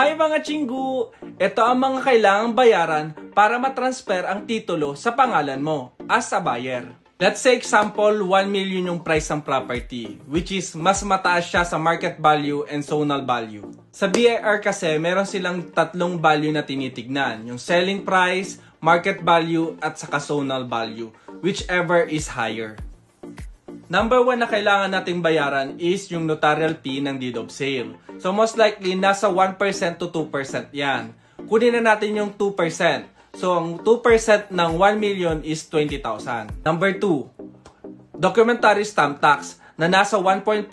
Hi mga Chingu! Ito ang mga kailangang bayaran para matransfer ang titulo sa pangalan mo as a buyer. Let's say example, 1 million yung price ng property, which is mas mataas siya sa market value and zonal value. Sa BIR kasi, meron silang tatlong value na tinitignan, yung selling price, market value, at saka zonal value, whichever is higher. Number 1 na kailangan nating bayaran is yung notarial fee ng deed of sale. So most likely, nasa 1% to 2% yan. Kunin na natin yung 2%. So ang 2% ng 1 million is 20,000. Number 2, documentary stamp tax na nasa 1.5%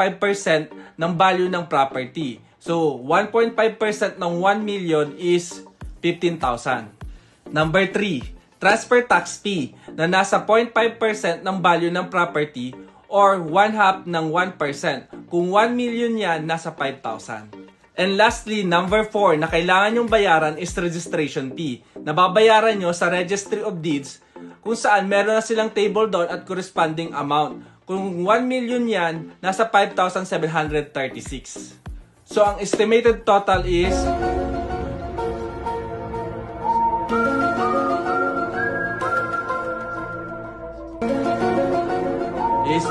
ng value ng property. So 1.5% ng 1 million is 15,000. Number 3, transfer tax fee na nasa 0.5% ng value ng property or 1/2 ng 1%. Kung 1 million yan, nasa 5,000. And lastly, number 4 na kailangan yung bayaran is registration fee. Nababayaran nyo sa Registry of Deeds kung saan meron na silang table doon at corresponding amount. Kung 1 million yan, nasa 5,736. So ang estimated total is is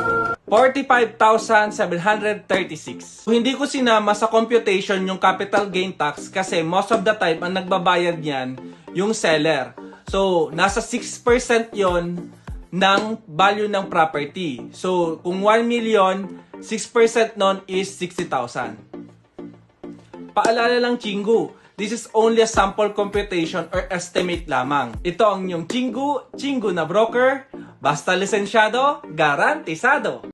45,736. Hindi ko sinama sa computation yung capital gain tax kasi most of the time ang nagbabayad niyan yung seller. So, nasa 6% yon ng value ng property. So, kung 1 million, 6% nun is 60,000. Paalala lang, Chingu, this is only a sample computation or estimate lamang. Ito ang inyong Chingu na broker. Basta lisensyado, garantisado.